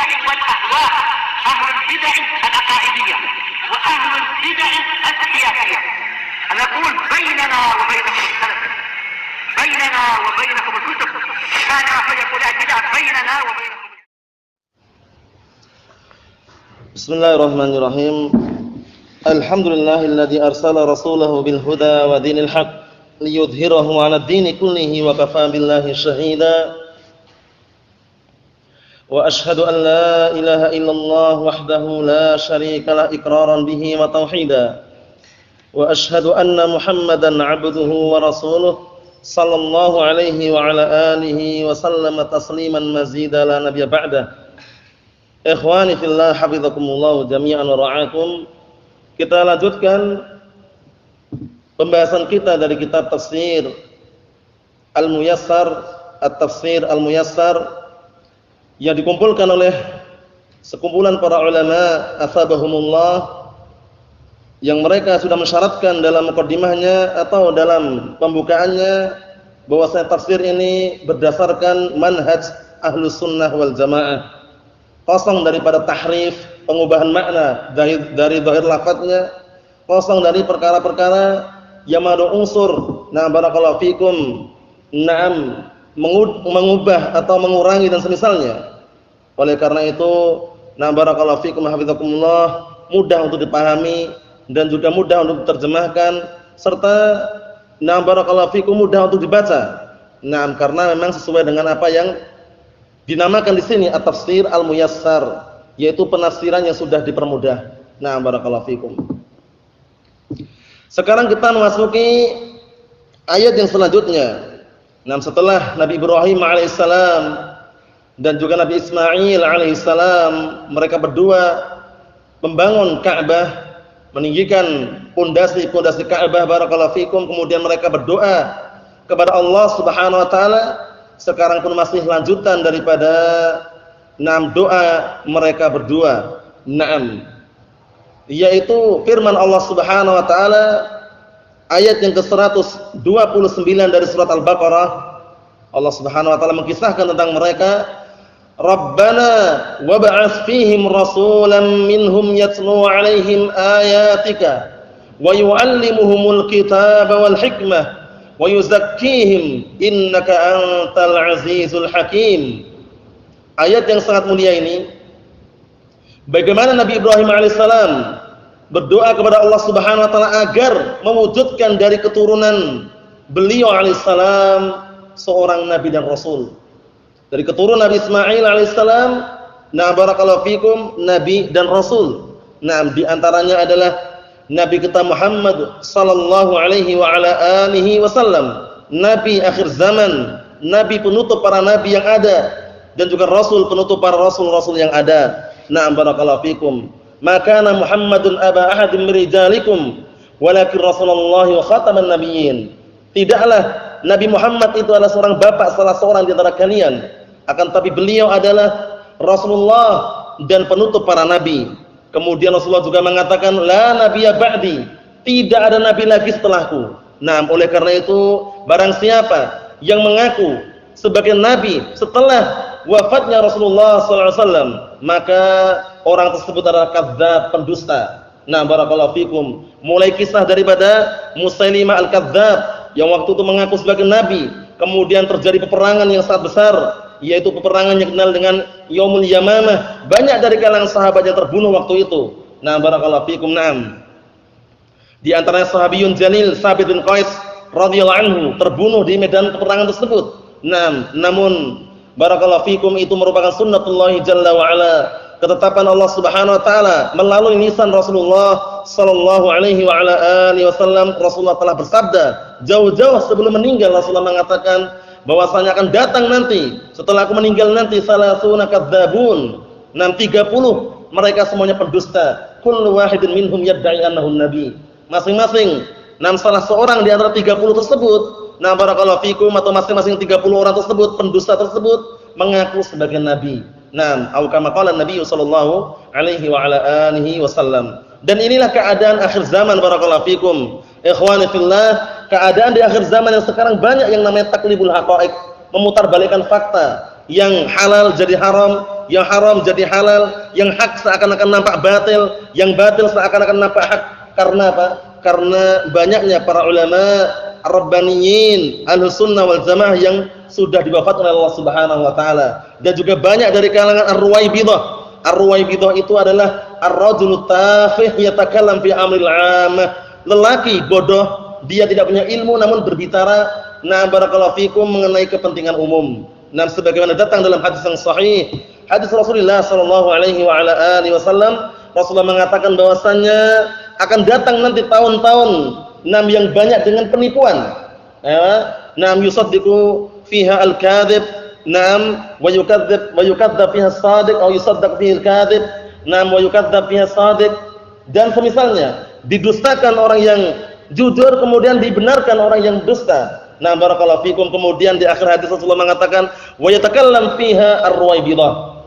البدع والأهواء، أهل البدع العقائدية وأهل البدع السياسية. نقول بيننا وبينكم السلف، بيننا وبينكم الكتب، كان فيقول البدع بيننا وبينكم. Bismillahirrahmanirrahim. Alhamdulillahilladzi arsala rasulahu bil huda wa dinil haq liyudhhirahu 'alad dini kullihi wa kafaa billahi shahida. Wa ashhadu an la ilaha illallah wahdahu la syarika lah iqraran bihi wa tauhida. Wa ashhadu anna Muhammadan 'abduhu wa rasuluh sallallahu alaihi wa ala alihi wa sallama tasliman mazida la nabiyya ba'dah. Ikhwani fillah hafizakumullah jami'an wa ra'akum. Kita lanjutkan pembahasan kita dari kitab tafsir Al-Muyassar, At-Tafsir Al-Muyassar yang dikumpulkan oleh sekumpulan para ulama asabahumullah, yang mereka sudah mensyaratkan dalam mukaddimahnya atau dalam pembukaannya bahwasanya tafsir ini berdasarkan manhaj Ahlus Sunnah wal Jamaah, kosong daripada tahrif, pengubahan makna dari zahir lafadznya, kosong dari perkara-perkara yang mengandung unsur barakallahu fikum mengubah atau mengurangi dan semisalnya. Oleh karena itu barakallahu fikum hafizakumullah, mudah untuk dipahami dan juga mudah untuk diterjemahkan, serta barakallahu fikum mudah untuk dibaca. Karena memang sesuai dengan apa yang dinamakan di sini at-tafsir al-muyassar, yaitu penafsiran yang sudah dipermudah. Barakallahu fikum. Sekarang kita memasuki ayat yang selanjutnya. Setelah Nabi Ibrahim alaihissalam dan juga Nabi Ismail alaihissalam, mereka berdua membangun Ka'bah, meninggikan pondasi-pondasi Ka'bah, barakallahu fikum, kemudian mereka berdoa kepada Allah Subhanahu wa taala. Sekarang pun masih lanjutan daripada doa mereka berdua. Yaitu firman Allah Subhanahu wa taala ayat yang ke-129 dari surat Al-Baqarah. Allah Subhanahu wa taala mengisahkan tentang mereka, Rabbana wab'ats fihim rasulan minhum yatlu 'alaihim ayatika wa yu'allimuhumul kitaba wal hikmah wa yuzakkihim innaka antal azizul hakim. Ayat yang sangat mulia ini, bagaimana Nabi Ibrahim alaihissalam berdoa kepada Allah Subhanahu wa taala agar mewujudkan dari keturunan beliau alaihissalam seorang nabi dan rasul. Dari keturunan Nabi Ismail alaihissalam, barakallahu fikum, nabi dan rasul. Di antaranya adalah Nabi kita Muhammad sallallahu alaihi wa ala alihi wasallam, nabi akhir zaman, nabi penutup para nabi yang ada, dan juga rasul penutup para rasul-rasul yang ada. Barakallahu fikum. Maka Muhammadun aba ahadin min rijalikum walakin Rasulullah wa khataman nabiyyin. Tidaklah Nabi Muhammad itu adalah seorang bapak salah seorang di antara kalian, akan tapi beliau adalah Rasulullah dan penutup para nabi. Kemudian Rasulullah juga mengatakan la nabiyya ba'di, tidak ada nabi lagi setelahku. Oleh karena itu barang siapa yang mengaku sebagai nabi setelah wafatnya Rasulullah sallallahu alaihi wasallam, maka orang tersebut adalah kadzdzab, pendusta. Barakallahu fikum. Mulai kisah daripada Musailimah al-Kadzdzab yang waktu itu mengaku sebagai nabi, kemudian terjadi peperangan yang sangat besar, yaitu peperangan yang dikenal dengan Yaumul Yamamah. Banyak dari kalangan sahabat yang terbunuh waktu itu. Barakallahu fikum. Di antaranya sahabiyun jalil Tsabit bin Qais radhiyallahu anhu terbunuh di medan peperangan tersebut. Namun barakallahu fikum, itu merupakan sunnatullah jalla wa ala, ketetapan Allah Subhanahu wa taala melalui lisan Rasulullah sallallahu alaihi wa ala alihi wasallam. Rasulullah telah bersabda jauh-jauh sebelum meninggal. Rasulullah mengatakan bahwasanya akan datang nanti setelah aku meninggal nanti salasuna kadzdzabun, 30 mereka semuanya pendusta, kullu wahidin minhum yad'i annahu nabi. Masing-masing salah seorang di antara 30 tersebut, barakallahu fikum, atau masing-masing 30 orang tersebut, pendusta tersebut mengaku sebagai nabi. Au kama qala Nabi sallallahu alaihi wa ala alihi wasallam. Dan inilah keadaan akhir zaman, barakallahu fikum. Ikhwani fillah, keadaan di akhir zaman yang sekarang banyak yang namanya taklibul haqaiq, memutarbalikkan fakta, yang halal jadi haram, yang haram jadi halal, yang hak seakan-akan nampak batil, yang batil seakan-akan nampak hak. Karena apa? Karena banyaknya para ulama Ar-Rabbaniyin, Ahlussunnah wal Jamaah yang sudah diwafatkan oleh Allah Subhanahu wa taala, dan juga banyak dari kalangan Ar-Ruwaibidah. Ar-Ruwaibidah itu adalah ar-rajulu tafih yatakallam fi amril 'ammah. Lelaki bodoh, dia tidak punya ilmu namun berbicara barakallahu fikum mengenai kepentingan umum. Nah, sebagaimana datang dalam hadis yang sahih, hadis Rasulullah sallallahu alaihi wa ala alihi wasallam, Rasulullah mengatakan bahwasannya akan datang nanti tahun-tahun yang banyak dengan penipuan. Yusaddiqu fiha al-kadhib, wa yukadzdzab fiha as-sadiq, atau yusaddaq fiha al-kadhib, wa yukadzdzab fiha as-sadiq, dan semisalnya didustakan orang yang jujur kemudian dibenarkan orang yang dusta. Barakallahu fikum. Kemudian di akhir hadis Rasulullah mengatakan wa yatakallam fiha ar-ruwaibidah.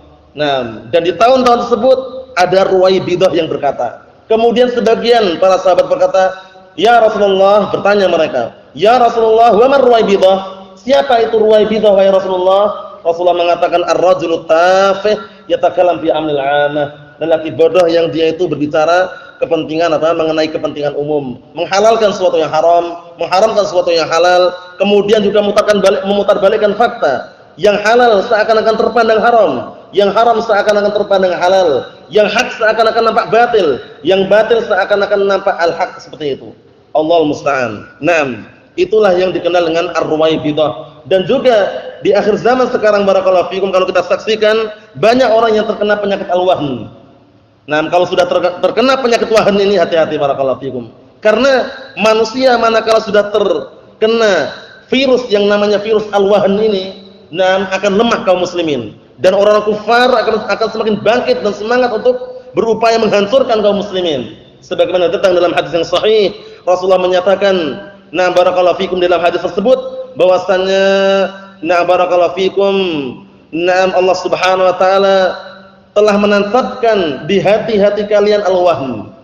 Dan di tahun-tahun tersebut ada ruwaibidah yang berkata. Kemudian sebagian para sahabat berkata, "Ya Rasulullah," bertanya mereka, "Ya Rasulullah, wa man ruwaibidah?" Siapa itu ruwaibidah wahai Rasulullah? Rasulullah mengatakan ar-rajulu tafih yatakallam fi amril 'ammah. Lelaki bodoh yang dia itu berbicara kepentingan mengenai kepentingan umum, menghalalkan sesuatu yang haram, mengharamkan sesuatu yang halal, kemudian juga memutarbalikkan fakta. Yang halal seakan-akan terpandang haram, yang haram seakan-akan terpandang halal, yang hak seakan-akan nampak batil, yang batil seakan-akan nampak al-haq, seperti itu. Allahul musta'an. Itulah yang dikenal dengan ar-ruwaibidah. Dan juga di akhir zaman sekarang barakallahu fikum, kalau kita saksikan banyak orang yang terkena penyakit al-wahn. Kalau sudah terkena penyakit wahn ini, hati-hati barakallahu fikum. Karena manusia manakala sudah terkena virus yang namanya virus al-wahn ini, akan lemah kaum muslimin, dan orang kufar akan semakin bangkit dan semangat untuk berupaya menghancurkan kaum muslimin. Sebagaimana datang dalam hadis yang sahih, Rasulullah menyatakan, barakallahu fikum, dalam hadis tersebut bahwasannya barakallahu fikum, Allah Subhanahu wa taala telah menancapkan di hati-hati kalian al-wahn.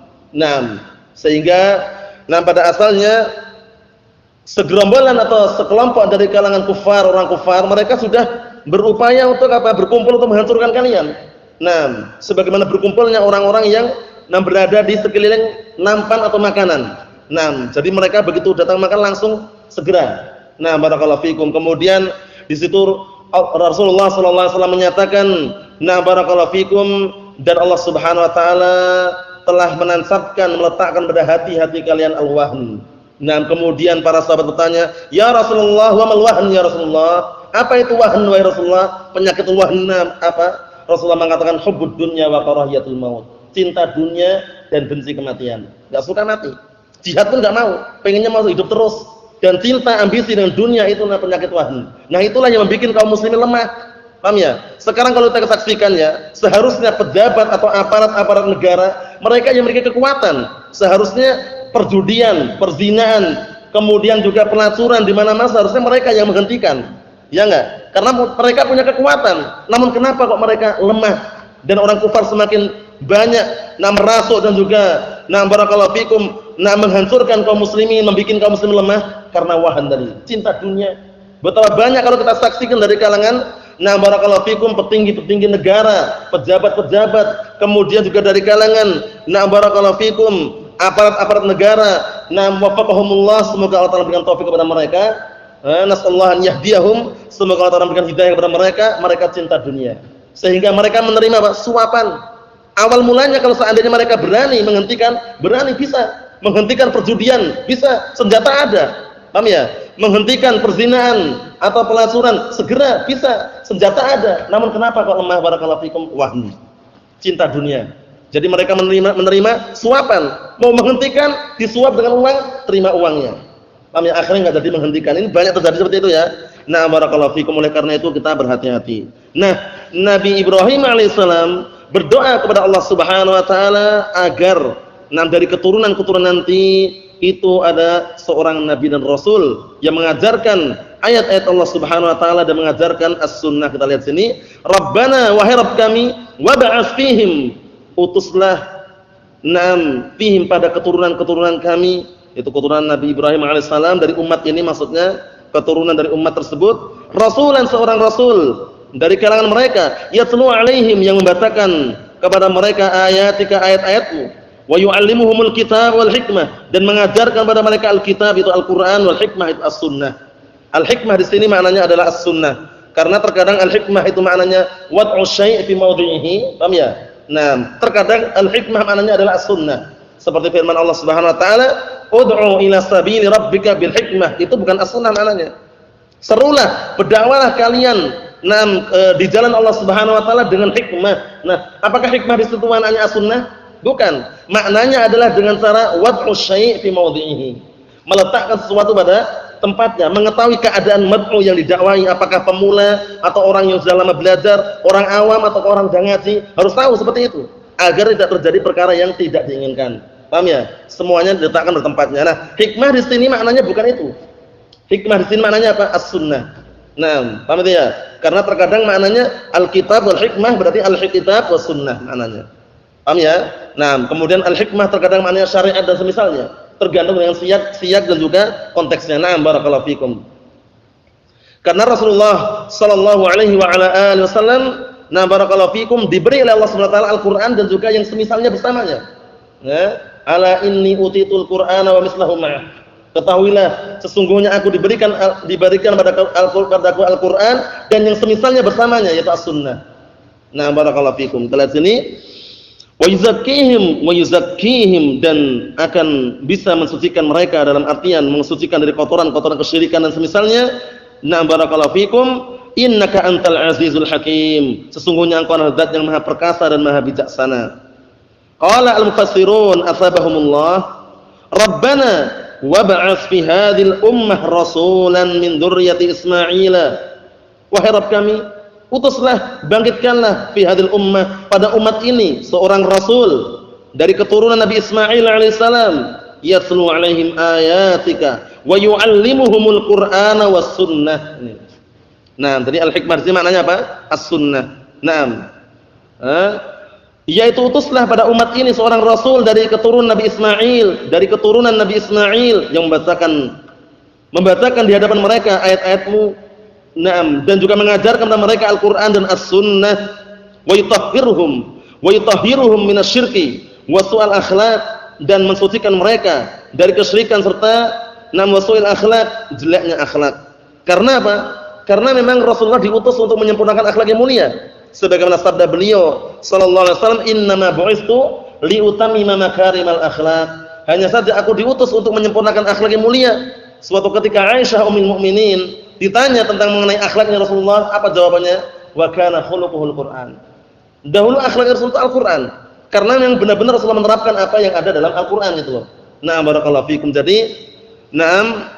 Sehingga pada asalnya segerombolan atau sekelompok dari kalangan kufar, orang kufar, mereka sudah berupaya untuk berkumpul untuk menghancurkan kalian. Sebagaimana berkumpulnya orang-orang yang berada di sekeliling nampan atau makanan. Jadi mereka begitu datang makan langsung segera. Barakallahu fikum. Kemudian di situ Rasulullah sallallahu alaihi wasallam menyatakan, barakallahu fikum, dan Allah Subhanahu wa taala telah menancapkan, meletakkan pada hati-hati kalian al-wahn. Kemudian para sahabat bertanya, "Ya Rasulullah, wa mal wahn ya Rasulullah?" Apa itu wahn wahai Rasulullah? Penyakit wahn apa? Rasulullah mengatakan hubbud dunya wa karahiyatul maut. Cinta dunia dan benci kematian. Enggak suka mati. Jihad pun enggak mau, pengennya mau hidup terus. Dan cinta, ambisi dengan dunia itu penyakit wahn. Itulah yang membuat kaum muslimin lemah. Paham ya? Sekarang kalau kita saksikan ya, seharusnya pejabat atau aparat-aparat negara, mereka yang memiliki kekuatan, seharusnya perjudian, perzinaan, kemudian juga pelacuran di mana-mana, seharusnya mereka yang menghentikan. Ya enggak? Karena mereka punya kekuatan. Namun kenapa kok mereka lemah dan orang kufar semakin banyak merasuk dan juga barakallahu fikum menghancurkan kaum muslimin, membuat kaum muslimin lemah karena wahn tadi, cinta dunia. Betapa banyak kalau kita saksikan dari kalangan barakallahu fikum petinggi-petinggi negara, pejabat-pejabat, kemudian juga dari kalangan barakallahu fikum aparat-aparat negara, wafaqahumullah, semoga Allah Taala berikan taufik kepada mereka. Nasallahu an yahdiyahum, semoga Allah Taala berikan hidayah kepada mereka. Mereka cinta dunia sehingga mereka menerima suapan. Awal mulanya kalau seandainya mereka berani menghentikan, bisa menghentikan perjudian, bisa, senjata ada. Paham ya? Menghentikan perzinaan atau pelacuran segera bisa, senjata ada. Namun kenapa kok lemah barakallahu fikum? Wahn, cinta dunia. Jadi mereka menerima suapan, mau menghentikan disuap dengan uang, terima uangnya. Paham ya? Akhirnya enggak jadi menghentikan. Ini banyak terjadi seperti itu ya. Barakallahu fikum. Oleh karena itu kita berhati-hati. Nabi Ibrahim alaihissalam berdoa kepada Allah Subhanahu wa taala agar dari keturunan-keturunan nanti itu ada seorang nabi dan rasul yang mengajarkan ayat-ayat Allah Subhanahu wa taala dan mengajarkan as-sunnah. Kita lihat sini, Rabbana wahai Rabb kami, wab'ats fihim, utuslah fihim pada keturunan-keturunan kami, itu keturunan Nabi Ibrahim alaihissalam dari umat ini, maksudnya keturunan dari umat tersebut, rasulan seorang rasul dari kalangan mereka, yatlu alaihim, yang membacakan kepada mereka ayatika, ayat-ayatmu, wa yu'allimuhumul kitab wal hikmah, dan mengajarkan kepada mereka alkitab itu Al-Qur'an, wal hikmah itu as-sunnah. Al-hikmah di sini maknanya adalah as-sunnah. Karena terkadang al-hikmah itu maknanya wad'u syai' fi mawdhi'ihi, paham ya? Nah, terkadang al-hikmah maknanya adalah as-sunnah. Seperti firman Allah Subhanahu wa taala, "Ud'u ila sabili rabbika bil hikmah." Itu bukan as-sunnah maknanya. Serulah, berdakwahlah kalian di jalan Allah Subhanahu wa taala dengan hikmah. Nah, apakah hikmah di situ maknanya as-sunnah? Bukan. Maknanya adalah dengan cara wad'u syai' fi mawdhi'ihi. Meletakkan sesuatu pada tempatnya, mengetahui keadaan mad'u yang didakwai, apakah pemula atau orang yang sudah lama belajar, orang awam atau orang sudah ngaji, harus tahu seperti itu agar tidak terjadi perkara yang tidak diinginkan. Paham ya? Semuanya diletakkan di tempatnya. Nah, hikmah di sini maknanya bukan itu. Hikmah di sini maknanya apa? As-sunnah. Nah, paham itu ya? Karena terkadang maknanya al-kitab wal hikmah berarti al-kitab was sunnah maknanya. Paham ya? Nah, kemudian al-hikmah terkadang maknanya syariat dan semisalnya. Tergantung dengan siyak dan juga konteksnya. Na'am, barakallahu fikum. Karena Rasulullah sallallahu alaihi wa ala alihi wasallam, na'am barakallahu fikum, diberi oleh Allah Subhanahu wa taala Al-Qur'an dan juga yang semisalnya bersamanya. Ya, ala inni utitul Qur'ana wa mislahu ma'ah. Ketahuilah sesungguhnya aku diberikan padaku Al-Qur'an dan yang semisalnya bersamanya yaitu as-sunnah. Na'am barakallahu fikum. Kita lihat sini. Wa yuzakkihim, dan akan bisa mensucikan mereka dalam artian mensucikan dari kotoran-kotoran kesyirikan dan semisalnya. Na'am barakallahu fikum, innaka antal azizul hakim, sesungguhnya engkau adalah zat yang maha perkasa dan maha bijaksana. Qala al-mufassirun asabahumullah, rabbana wab'ats fi hadhil ummah rasulan min dzurriyyati Ismaila. Wahai Rabb kami, utuslah, bangkitkanlah fi hadhil ummah, pada umat ini seorang rasul dari keturunan Nabi Ismail alaihissalam, yatlu alaihim ayatika wa yu'allimuhumul qur'ana was sunnah. Nah, tadi al-hikmah itu maknanya apa? As-sunnah. Naam. Yaitu utuslah pada umat ini seorang rasul dari keturunan Nabi Ismail, yang membacakan di hadapan mereka ayat-ayatmu. Naam, dan juga mengajarkan kepada mereka Al-Qur'an dan As-Sunnah, wa yutahhiruhum minasyirki wa su'al akhlaq, dan mensucikan mereka dari kesyirikan serta wa su'il akhlaq, jeleknya akhlak. Karena apa? Karena memang Rasulullah diutus untuk menyempurnakan akhlak yang mulia. Sebagaimana sabda beliau sallallahu alaihi wasallam, "Innama bu'istu liutammima makarimal akhlaq." Hanya saja aku diutus untuk menyempurnakan akhlak yang mulia. Suatu ketika Aisyah ummul mukminin ditanya tentang mengenai akhlaknya Rasulullah, apa jawabannya? Wa kana khuluquhul Qur'an. Dahulu akhlak Rasulullah Al-Qur'an. Karena yang benar-benar Rasulullah menerapkan apa yang ada dalam Al-Qur'an itu loh. Na'am barakallahu fikum. Jadi, na'am,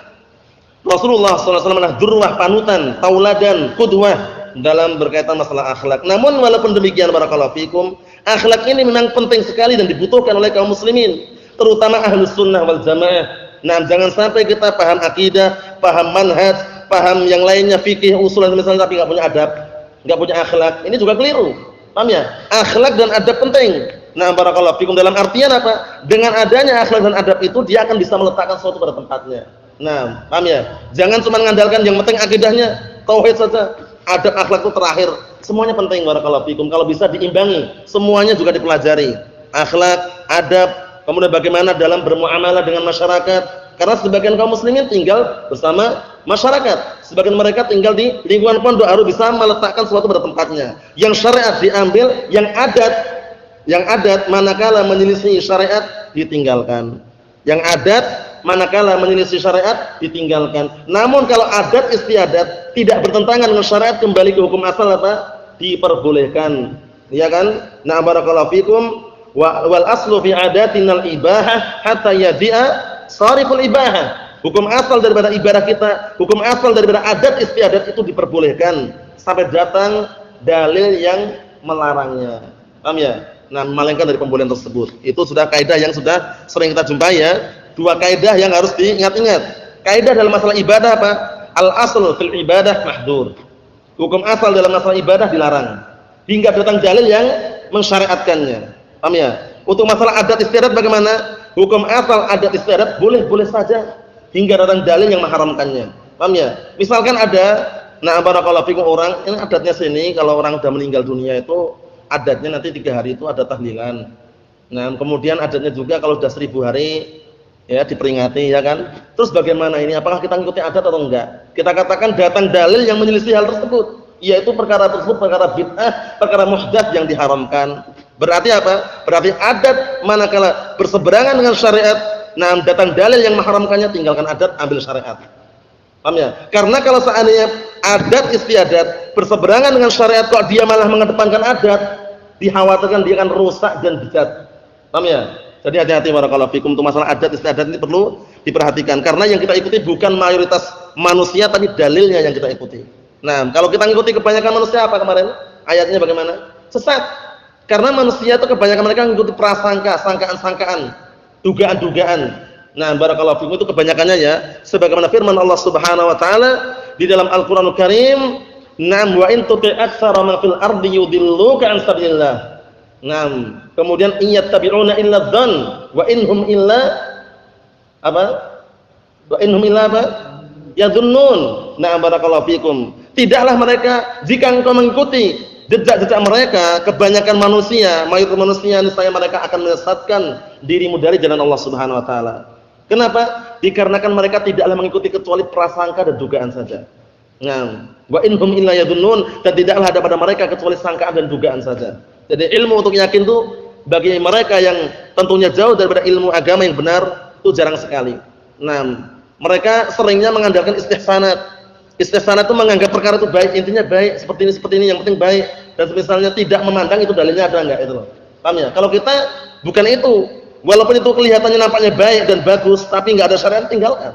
Rasulullah sallallahu alaihi wasallam adalah jurwah, panutan, tauladan, qudwah dalam berkaitan masalah akhlak. Namun walaupun demikian barakallahu fikum, akhlak ini memang penting sekali dan dibutuhkan oleh kaum muslimin, terutama ahlus sunnah wal jamaah. Nah, jangan sampai kita paham akidah, paham manhaj, paham yang lainnya, fikih, usul dan misalnya, tapi enggak punya adab, enggak punya akhlak. Ini juga keliru. Paham ya? Akhlak dan adab penting. Nah, barakallahu fikum, dalam artian apa? Dengan adanya akhlak dan adab itu dia akan bisa meletakkan sesuatu pada tempatnya. Nah, paham ya? Jangan cuma mengandalkan yang penting akidahnya, tauhid saja. Adab akhlak itu terakhir. Semuanya penting barakallahu fikum. Kalau bisa diimbangi, semuanya juga dipelajari. Akhlak, adab, kemudian bagaimana dalam bermuamalah dengan masyarakat. Karena sebagian kaum muslimin tinggal bersama masyarakat, sebagian mereka tinggal di lingkungan pondok, harus bisa meletakkan sesuatu pada tempatnya. Yang syariat diambil, yang adat manakala menyelisih syariat ditinggalkan. Yang adat manakala menyelisih syariat ditinggalkan. Namun kalau adat istiadat tidak bertentangan dengan syariat, kembali ke hukum asal apa? Diperbolehkan. Ya kan? Nah, barakallahu fikum, wal aslu fi adatinal ibahah hatta yadi'a sariful ibahah. Hukum asal daripada ibadah kita, hukum asal daripada adat istiadat itu diperbolehkan sampai datang dalil yang melarangnya. Paham ya? Nah, malingkan dari pembolehan tersebut. Itu sudah kaidah yang sudah sering kita jumpai ya. Dua kaidah yang harus diingat-ingat. Kaidah dalam masalah ibadah apa? Al-asl fil ibadah mahdur. Hukum asal dalam masalah ibadah dilarang hingga datang dalil yang mensyariatkannya. Paham ya? Untuk masalah adat istiadat bagaimana? Hukum asal adat istiadat boleh-boleh saja hingga datang dalil yang mengharamkannya. Paham ya? Misalkan ada Nah, barakallahu fikum, orang ini adatnya sini kalau orang sudah meninggal dunia itu adatnya nanti 3 hari itu ada tahlilan. Nah, kemudian adatnya juga kalau sudah 1000 hari ya diperingati, ya kan? Terus bagaimana ini? Apakah kita mengikuti adat atau enggak? Kita katakan datang dalil yang menyelisih hal tersebut, yaitu perkara tersebut perkara bid'ah, perkara muhdats yang diharamkan. Berarti apa? Berarti adat manakala berseberangan dengan syariat, nah datang dalil yang mengharamkannya, tinggalkan adat, ambil syariat. Paham ya? Karena kalau seandainya adat istiadat berseberangan dengan syariat kok dia malah mengedepankan adat, dikhawatirkan dia akan rusak dan bidat. Paham ya? Jadi hati-hati barakallahu fikum, untuk masalah adat istiadat ini perlu diperhatikan, karena yang kita ikuti bukan mayoritas manusia tapi dalilnya yang kita ikuti. Nah, kalau kita ikuti kebanyakan manusia apa kemarin? Ayatnya bagaimana? Sesat. Karena manusia itu kebanyakan mereka mengikuti prasangka, sangkaan-sangkaan, dugaan-dugaan. Nah, barakallahu fikum, itu kebanyakannya ya. Sebagaimana firman Allah Subhanahu wa taala di dalam Al-Qur'anul Karim, "Nam wa in tuti' aktsara man fil ardi yudilluka an sabilillah." Naam. Kemudian iyattabi'una illa dzann wa inhum illa apa? Wa inhum illa apa? Yadhunnun. Nah, barakallahu fikum. Tidaklah mereka, jika engkau mengikuti jejak-jejak mereka, kebanyakan manusia, mayoritas manusia, niscaya mereka akan menyesatkan dirimu dari jalan Allah Subhanahu wa taala. Kenapa? Dikarenakan mereka tidaklah mengikuti kecuali prasangka dan dugaan saja. Naam. Wa inhum illa yadhunnun, dan tidaklah ada pada mereka kecuali sangkaan dan dugaan saja. Jadi ilmu untuk yakin itu bagi mereka yang tentunya jauh daripada ilmu agama yang benar itu jarang sekali. Nah, mereka seringnya mengandalkan istihsanat. Istihsanat itu menganggap perkara itu baik, intinya baik, seperti ini, yang penting baik, dan misalnya tidak memandang itu dalilnya ada enggak, itu loh. Paham ya? Kalau kita bukan itu, walaupun itu kelihatannya nampaknya baik dan bagus, tapi enggak ada syariat, tinggalkan.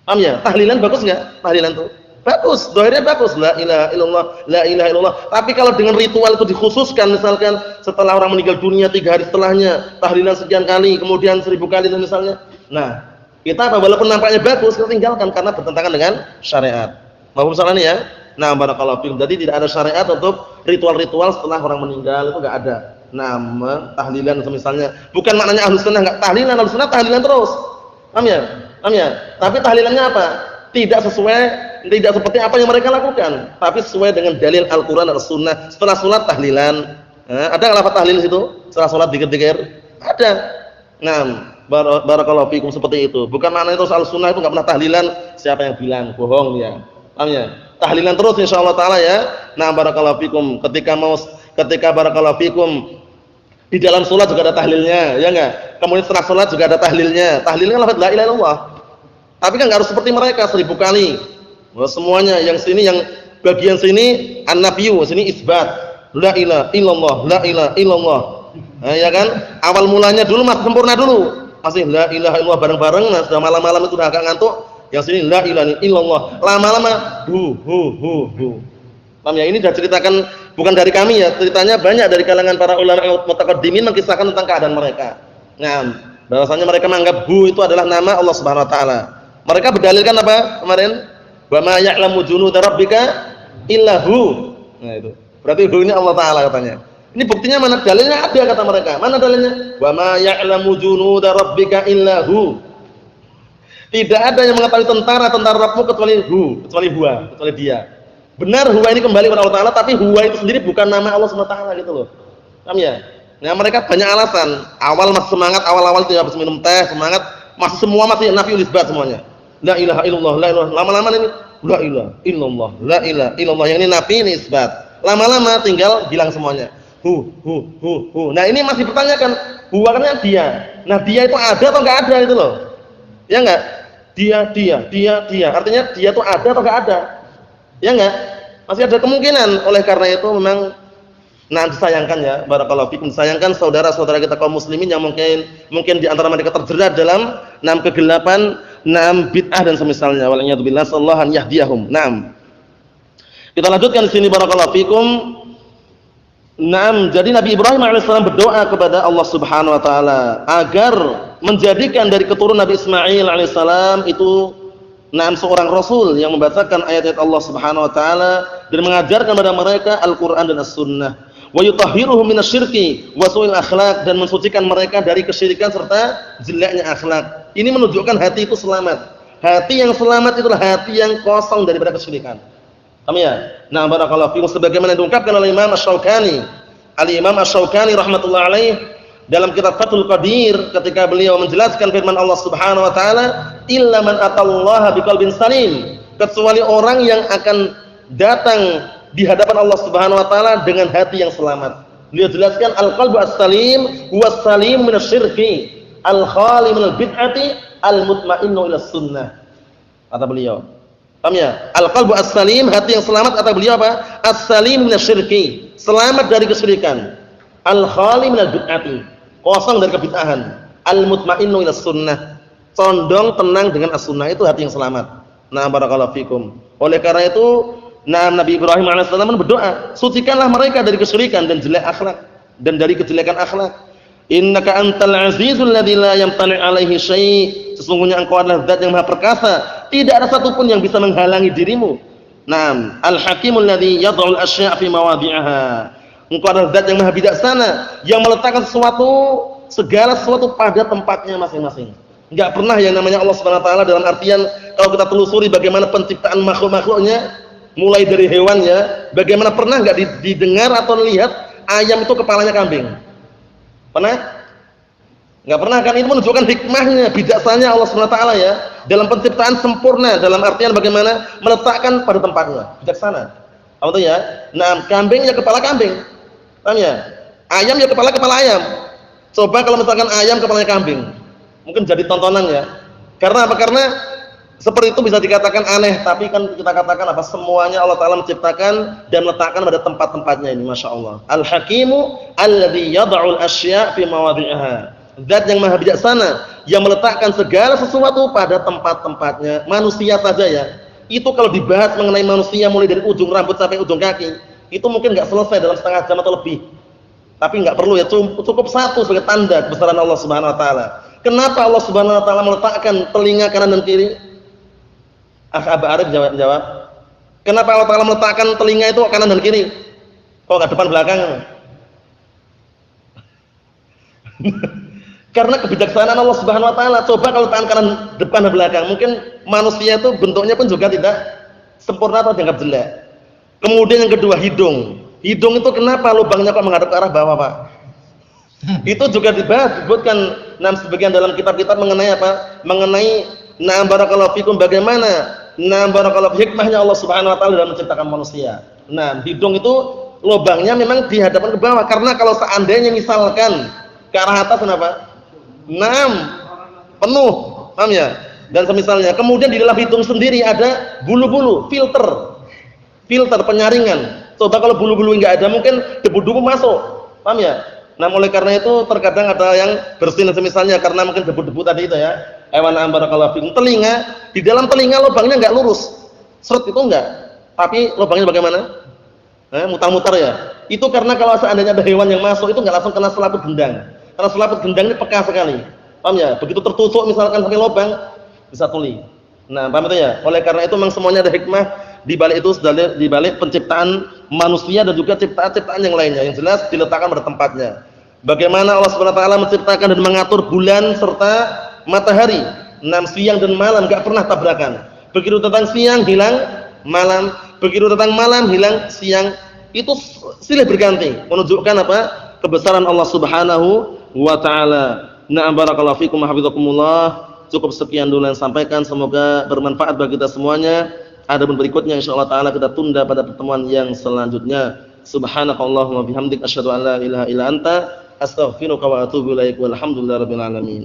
Paham ya? Tahlilan bagus enggak? Tahlilan itu bagus, dohirnya bagus, la ilaha illallah, la ilaha illallah. Tapi kalau dengan ritual itu dikhususkan, misalkan setelah orang meninggal dunia 3 hari setelahnya, tahlilan sekian kali, kemudian 1000 kali misalnya. Nah, kita apa? Walaupun nampaknya bagus, kita tinggalkan karena bertentangan dengan syariat. Paham soal ini ya? Nah, barakallahu fiikum. Jadi tidak ada syariat untuk ritual-ritual setelah orang meninggal, itu enggak ada. Nah, tahlilan misalnya, bukan maknanya Ahlus Sunnah enggak tahlilan, Ahlus Sunnah tahlilan terus. Paham ya? Paham ya? Tapi tahlilannya apa? Tidak seperti apa yang mereka lakukan, tapi sesuai dengan dalil Al-Qur'an dan As-Sunnah. Setelah salat tahlilan, ada enggak lafaz tahlil situ? Setelah salat zikir-zikir? Ada. Nah, barakallahu fikum, seperti itu. Bukan maknanya itu Al-Sunnah itu enggak pernah tahlilan, siapa yang bilang? Bohong dia. Paham ya? Tahlilan terus insyaallah taala ya. Nah, barakallahu fikum, ketika barakallahu fikum di dalam salat juga ada tahlilnya, ya enggak? Kemudian setelah salat juga ada tahlilnya. Tahlilnya lafaz la ilaha illallah. Tapi kan enggak harus seperti mereka 1000 kali. Wah, semuanya yang sini, yang bagian sini an-nafyu, sini isbat. La ilaha illallah, la ilaha illallah. Nah, ya kan? Awal mulanya dulu masih sempurna dulu. Masih la ilaha illallah bareng-bareng, nah sudah malam-malam itu udah agak ngantuk. Yang sini la ilaha illallah. Lama-lama hu. Paham ya? Ini sudah ceritakan bukan dari kami ya, ceritanya banyak dari kalangan para ulama mutaqaddimin mengisahkan tentang keadaan mereka. Nah, bahwasanya mereka menganggap hu itu adalah nama Allah Subhanahu wa taala. Mereka berdalilkan apa kemarin? Wa ma ya'lamu junuda rabbika illa hu. Nah itu. Berarti hu ini Allah taala katanya. Ini buktinya mana? Dalilnya ada kata mereka. Mana dalilnya? Wa ma ya'lamu junuda rabbika illa hu. Tidak ada yang mengetahui tentara Rabbmu kecuali hu, kecuali huwa, kecuali dia. Benar huwa ini kembali kepada Allah taala, tapi huwa itu sendiri bukan nama Allah Subhanahu wa taala gitu loh. Paham ya? Nah, mereka banyak alasan. Awal masih semangat, awal-awal tidak habis minum teh, semangat, masih semua masih nafiul isbat semuanya. La ilaha illallah, la ilaha. Lama-lama ini la ilaha illallah, la ilaha illallah. Yang ini nafi, ini isbat. Lama-lama tinggal bilang semuanya. Hu. Nah, ini masih pertanyakan, huwa kan dia. Nah, dia itu ada atau enggak ada itu loh. Ya enggak? Dia. Artinya dia itu ada atau enggak ada? Ya enggak? Masih ada kemungkinan. Oleh karena itu memang disayangkan ya, barakallahu fikum, disayangkan saudara-saudara kita kaum muslimin yang mungkin di antara mereka terjerat dalam kegelapan, bid'ah dan semisalnya. Wal'iyadzubillah, sallallahu an yahdiyahum. Kita lanjutkan di sini barakallahu fikum. Jadi Nabi Ibrahim alaihissalam berdoa kepada Allah Subhanahu wa taala agar menjadikan dari keturunan Nabi Ismail alaihissalam itu seorang rasul yang membacakan ayat-ayat Allah Subhanahu wa taala dan mengajarkan kepada mereka Al-Qur'an dan As-Sunnah. Wa yutahhiruhum minasyirki wa su'il akhlaq, dan mensucikan mereka dari kesyirikan serta jeleknya akhlak. Ini menunjukkan hati itu selamat. Hati yang selamat itulah hati yang kosong daripada kesyirikan. Paham ya? Nah, barakallahu fikum sebagaimana diungkapkan oleh Imam Asy-Syaukani. Al-Imam Asy-Syaukani rahimatullah alaih dalam kitab Fathul Qadir ketika beliau menjelaskan firman Allah Subhanahu wa taala, "Illa man atallaha biqalbin salim." Kecuali orang yang akan datang di hadapan Allah Subhanahu wa taala dengan hati yang selamat. Beliau jelaskan al-qalbu as-salim huwa as-salim minasyirki, al-khali minal bid'ati, al-mutmainnu ila sunnah. Kata beliau. Paham ya? Al-qalbu as-salim, hati yang selamat, kata beliau apa? As-salim minasyirki, selamat dari kesyirikan. Al-khali minal bid'ati, kosong dari kebid'ahan. Al-mutmainnu ila sunnah, condong tenang dengan as-sunnah, itu hati yang selamat. Nah, barakallahu fikum. Oleh karena itu, Nabi Ibrahim alaihissalam berdoa, sucikanlah mereka dari kesyirikan dan jelek akhlak dan dari kejelekan akhlak. Innaka antal azizul ladzi la yamtani alaihi syai'. Sesungguhnya engkau adalah zat yang maha perkasa, tidak ada satupun yang bisa menghalangi dirimu. Naam, al-hakimul ladzi yad'ul asya' fi mawadhi'aha. Engkau adalah zat yang maha bijaksana yang meletakkan segala sesuatu pada tempatnya masing-masing. Enggak pernah yang namanya Allah Subhanahu wa taala dalam artian kalau kita telusuri bagaimana penciptaan makhluk-makhluknya, mulai dari hewannya, bagaimana pernah enggak didengar atau lihat ayam itu kepalanya kambing? Pernah? Enggak pernah kan? Itu menunjukkan hikmahnya, bijaksananya Allah Subhanahu wa taala ya, dalam penciptaan sempurna, dalam artian bagaimana meletakkan pada tempatnya, bijaksana. Apa itu ya? Nah, kambing ya kepala kambing. Paham ya? Ayam ya kepala ayam. Coba kalau misalkan ayam kepalanya kambing, mungkin jadi tontonan ya. Karena apa? Karena seperti itu bisa dikatakan aneh, tapi kan kita katakan apa? Semuanya Allah Ta'ala menciptakan dan meletakkan pada tempat-tempatnya ini, Masya Allah. Al-Hakimu alladhi yada'ul asya' fi mawadhi'aha. Zat yang maha bijaksana yang meletakkan segala sesuatu pada tempat-tempatnya. Manusia saja ya, itu kalau dibahas mengenai manusia mulai dari ujung rambut sampai ujung kaki, itu mungkin nggak selesai dalam setengah jam atau lebih. Tapi nggak perlu ya, cukup satu sebagai tanda kebesaran Allah Subhanahu wa taala. Kenapa Allah Subhanahu wa taala meletakkan telinga kanan dan kiri? Abu Arif jawab. Kenapa Allah Taala meletakkan telinga itu kanan dan kiri? Kok enggak depan belakang? Karena kebijaksanaan Allah Subhanahu wa taala. Coba kalau tangan kanan depan dan belakang, mungkin manusia itu bentuknya pun juga tidak sempurna atau dianggap jelek. Kemudian yang kedua, hidung. Hidung itu kenapa lubangnya kok menghadap ke arah bawah, Pak? Itu juga dibahas, disebutkan sebagian dalam kitab-kitab mengenai apa? Mengenai barakallahu fikum bagaimana barakallahu hikmahnya Allah Subhanahu wa taala dalam menciptakan manusia. Hidung itu lubangnya memang dihadapkan ke bawah karena kalau seandainya misalkan ke arah atas kenapa? Penuh, paham ya? Dan semisalnya. Kemudian di dalam hidung sendiri ada bulu-bulu, filter penyaringan. Coba kalau bulu-bulu enggak ada, mungkin debu-debu masuk. Paham ya? Oleh karena itu terkadang ada yang bersin semisalnya karena mungkin debu-debu tadi itu ya. Ewan barakallahu fikum. Telinga, di dalam telinga lubangnya enggak lurus. Seret itu enggak. Tapi lubangnya bagaimana? Mutar-mutar ya. Itu karena kalau seandainya ada hewan yang masuk itu enggak langsung kena selaput gendang. Karena selaput gendang ini peka sekali. Paham ya? Begitu tertusuk misalkan sampai lubang bisa tuli. Paham itu ya? Oleh karena itu memang semuanya ada hikmah di balik itu, di balik penciptaan manusia dan juga ciptaan-ciptaan yang lainnya. Yang jelas diletakkan pada tempatnya. Bagaimana Allah Subhanahu wa taala menciptakan dan mengatur bulan serta matahari, siang dan malam enggak pernah tabrakan. Begitu tentang siang hilang malam, begitu tentang malam hilang siang. Itu silih berganti, menunjukkan apa? Kebesaran Allah Subhanahu wa taala. Barakallahu fikum wa hafizakumullah. Cukup sekian dulu yang sampaikan, semoga bermanfaat bagi kita semuanya. Adapun berikutnya insyaallah taala kita tunda pada pertemuan yang selanjutnya. Subhanakallahumma bihamdik asyhadu an la ilaha illa anta astaghfiruka wa atubu ilaik. Walhamdulillahirabbil alamin.